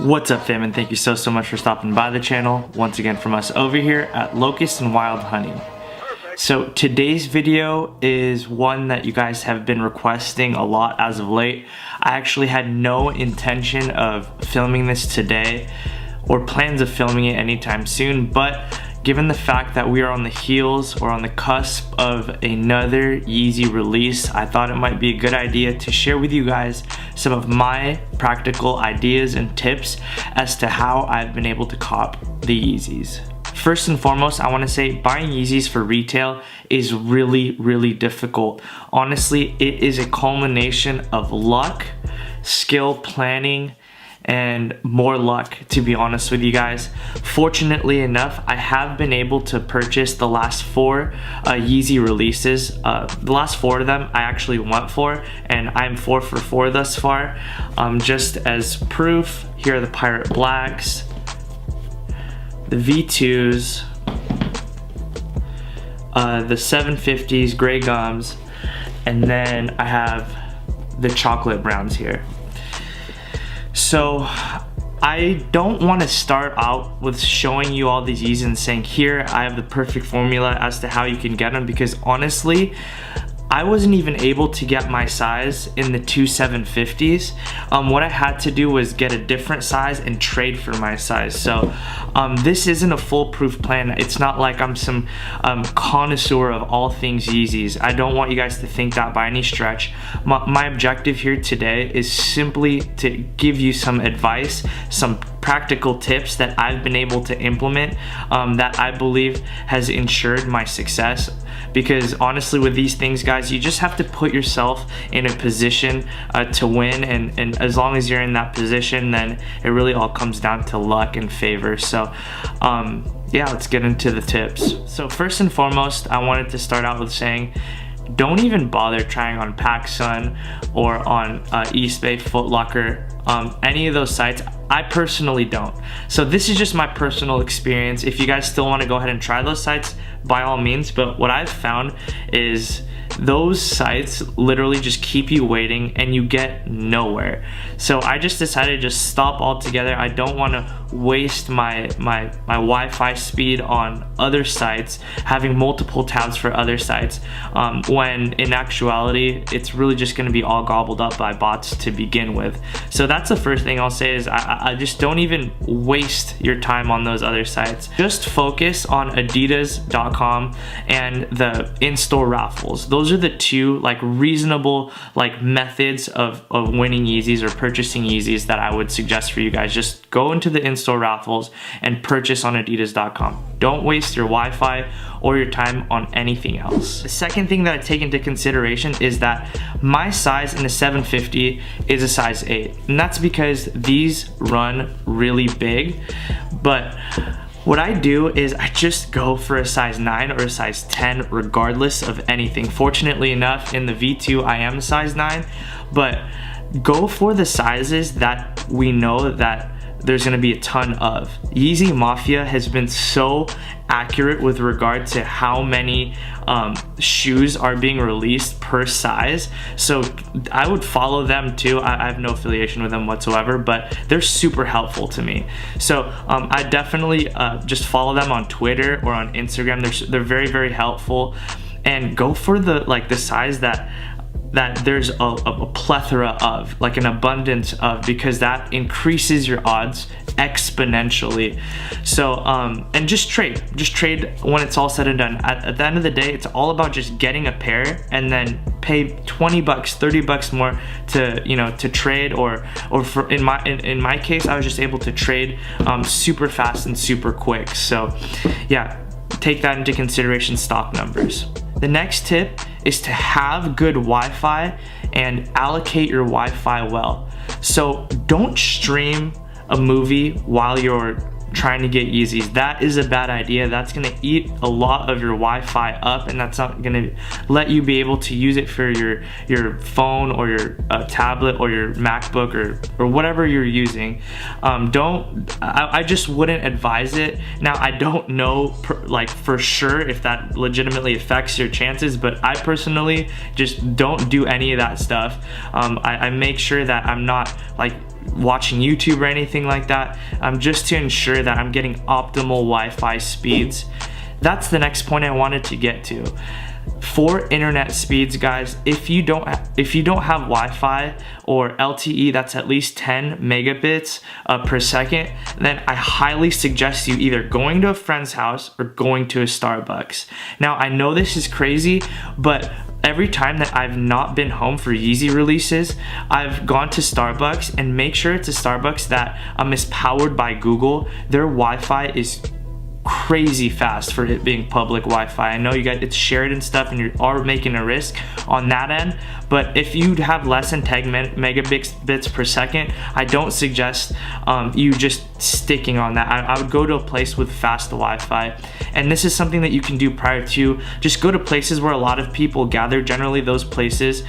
What's up, fam, and thank you so much for stopping by the channel once again from us over here at Locust and Wild Honey. So today's video is one that you guys have been requesting a lot as of late. I actually had no intention of filming this today or plans of filming it anytime soon, but given the fact that we are on the heels or on the cusp of another Yeezy release, I thought it might be a good idea to share with you guys some of my practical ideas and tips as to how I've been able to cop the Yeezys. First and foremost, I want to say buying Yeezys for retail is really difficult. Honestly, it is a culmination of luck, skill, planning, and more luck, to be honest with you guys. Fortunately enough, I have been able to purchase the last 4 Yeezy releases. The last 4 of them I actually went for, and I'm 4 for 4 thus far. Just as proof, here are the Pirate Blacks, the V2s, the 750s, Grey Gums, and then I have the chocolate browns here. So I don't want to start out with showing you all these Yeezys and saying, here I have the perfect formula as to how you can get them, because honestly, I wasn't even able to get my size in the 2 750s. What I had to do was get a different size and trade for my size. So this isn't a foolproof plan. It's not like I'm some connoisseur of all things Yeezys. I don't want you guys to think that by any stretch. My objective here today is simply to give you some advice, some practical tips that I've been able to implement that I believe has ensured my success. Because honestly, with these things, guys, you just have to put yourself in a position to win, and as long as you're in that position, then it really all comes down to luck and favor. So yeah, let's get into the tips. So first and foremost, I wanted to start out with saying, don't even bother trying on PacSun or on Eastbay, Foot Locker, any of those sites. I personally don't. So this is just my personal experience. If you guys still want to go ahead and try those sites, by all means, but what I've found is those sites literally just keep you waiting and you get nowhere. So I just decided to just stop altogether. I don't want to waste my Wi-Fi speed on other sites, having multiple tabs for other sites, when in actuality it's really just going to be all gobbled up by bots to begin with. So that's the first thing I'll say, is I just don't even waste your time on those other sites. Just focus on Adidas.com and the in-store raffles. Those are the 2 like reasonable like methods of winning Yeezys or purchasing Yeezys that I would suggest for you guys. Just go into the in-store raffles and purchase on Adidas.com. Don't waste your Wi-Fi or your time on anything else. The second thing that I take into consideration is that my size in the 750 is a size 8, and that's because these run really big. But what I do is I just go for a size 9 or a size 10 regardless of anything. Fortunately enough, in the V2 I am a size 9, but go for the sizes that we know that there's going to be a ton of. Yeezy Mafia has been so accurate with regard to how many shoes are being released per size, so I would follow them too. I have no affiliation with them whatsoever, but they're super helpful to me. So I definitely just follow them on Twitter or on Instagram. They're very helpful, and go for the size that there's a plethora of, like an abundance of, because that increases your odds exponentially. So and just trade when it's all said and done. At the end of the day, it's all about just getting a pair and then pay 20 bucks, 30 bucks more to, you know, to trade, or for in my case, I was just able to trade super fast and super quick. So yeah, take that into consideration, stock numbers. The next tip is to have good Wi-Fi and allocate your Wi-Fi well. So don't stream a movie while you're trying to get Yeezys. That is a bad idea. That's gonna eat a lot of your Wi-Fi up, and that's not gonna let you be able to use it for your phone or your tablet or your MacBook or whatever you're using. I just wouldn't advise it. Now, I don't know like for sure if that legitimately affects your chances, but I personally just don't do any of that stuff. I make sure that I'm not like watching YouTube or anything like that, just to ensure that I'm getting optimal Wi-Fi speeds. That's the next point I wanted to get to. For internet speeds, guys, if you don't have Wi-Fi or LTE that's at least 10 megabits per second, then I highly suggest you either going to a friend's house or going to a Starbucks. Now, I know this is crazy, but every time that I've not been home for Yeezy releases, I've gone to Starbucks, and make sure it's a Starbucks that is powered by Google. Their Wi-Fi is crazy fast for it being public Wi-Fi. I know you guys, it's shared and stuff, and you are making a risk on that end, but if you have less than 10 megabits per second, I don't suggest you just sticking on that. I would go to a place with fast Wi-Fi, and this is something that you can do prior to. Just go to places where a lot of people gather. Generally, those places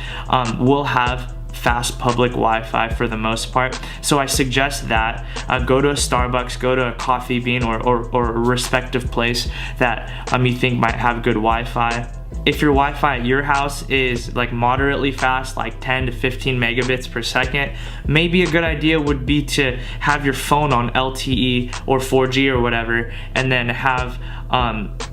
will have fast public Wi-Fi for the most part, so I suggest that go to a Starbucks, go to a Coffee Bean or a respective place that you think might have good Wi-Fi. If your Wi-Fi at your house is like moderately fast, like 10 to 15 megabits per second, maybe a good idea would be to have your phone on LTE or 4G or whatever, and then have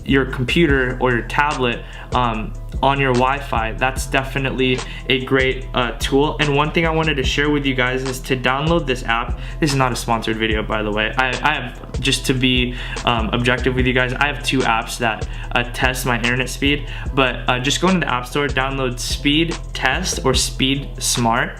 your computer or your tablet on your Wi-Fi. That's definitely a great tool. And one thing I wanted to share with you guys is to download this app. This is not a sponsored video, by the way. I have, just to be objective with you guys, I have two apps that test my internet speed, but just go into the App Store, download Speed Test or Speed Smart.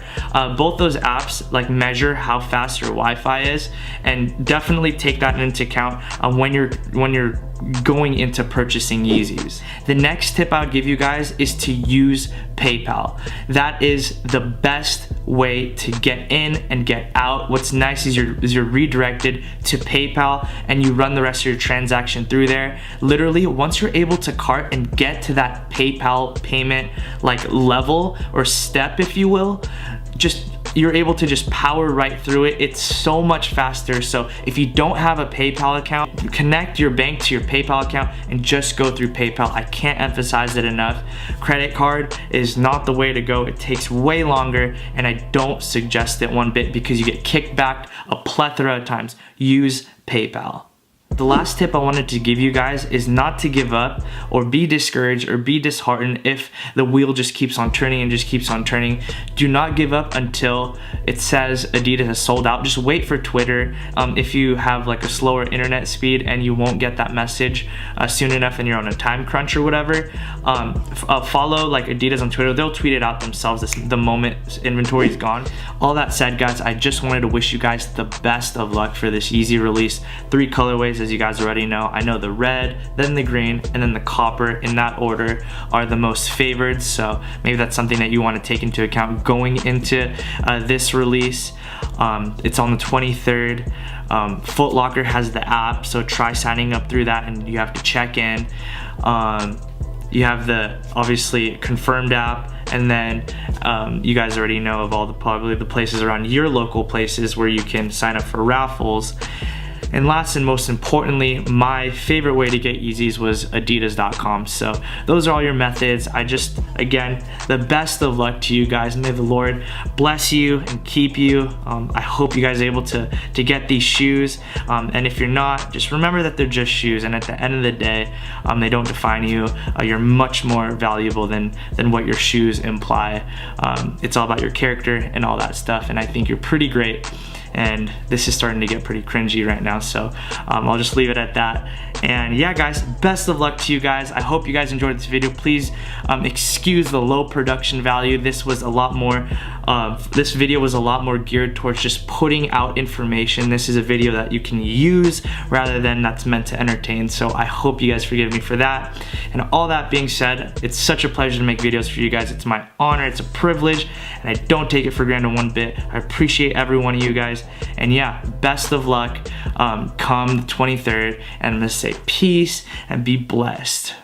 Both those apps like measure how fast your Wi-Fi is, and definitely take that into account when you're going into purchasing Yeezys. The next tip I would give you guys is to use PayPal. That is the best way to get in and get out. What's nice is you're redirected to PayPal, and you run the rest of your transaction through there. Literally, once you're able to cart and get to that PayPal payment like level or step, if you will, you're able to just power right through it. It's so much faster. So if you don't have a PayPal account, connect your bank to your PayPal account and just go through PayPal. I can't emphasize it enough. Credit card is not the way to go. It takes way longer, and I don't suggest it one bit because you get kicked back a plethora of times. Use PayPal. The last tip I wanted to give you guys is not to give up or be discouraged or be disheartened if the wheel just keeps on turning and just keeps on turning. Do not give up until it says Adidas has sold out. Just wait for Twitter. If you have like a slower internet speed and you won't get that message soon enough and you're on a time crunch or whatever, follow like Adidas on Twitter. They'll tweet it out themselves the moment inventory is gone. All that said, guys, I just wanted to wish you guys the best of luck for this Yeezy release. 3 colorways, as you guys already know. I know the red, then the green, and then the copper, in that order, are the most favored, so maybe that's something that you want to take into account going into this release. It's on the 23rd. Foot Locker has the app, so try signing up through that, and you have to check in. You have the obviously confirmed app, and then you guys already know of probably the places around your local places where you can sign up for raffles. And last and most importantly, my favorite way to get Yeezys was Adidas.com. So those are all your methods. Again, the best of luck to you guys. May the Lord bless you and keep you. I hope you guys are able to get these shoes. And if you're not, just remember that they're just shoes. And at the end of the day, they don't define you. You're much more valuable than what your shoes imply. It's all about your character and all that stuff. And I think you're pretty great. And this is starting to get pretty cringy right now, so I'll just leave it at that. And yeah, guys, best of luck to you guys. I hope you guys enjoyed this video. Please excuse the low production value. This video was a lot more geared towards just putting out information. This is a video that you can use rather than that's meant to entertain, so I hope you guys forgive me for that. And all that being said, it's such a pleasure to make videos for you guys. It's my honor, it's a privilege, and I don't take it for granted one bit. I appreciate every one of you guys. And yeah, best of luck come the 23rd, and I'm gonna say peace and be blessed.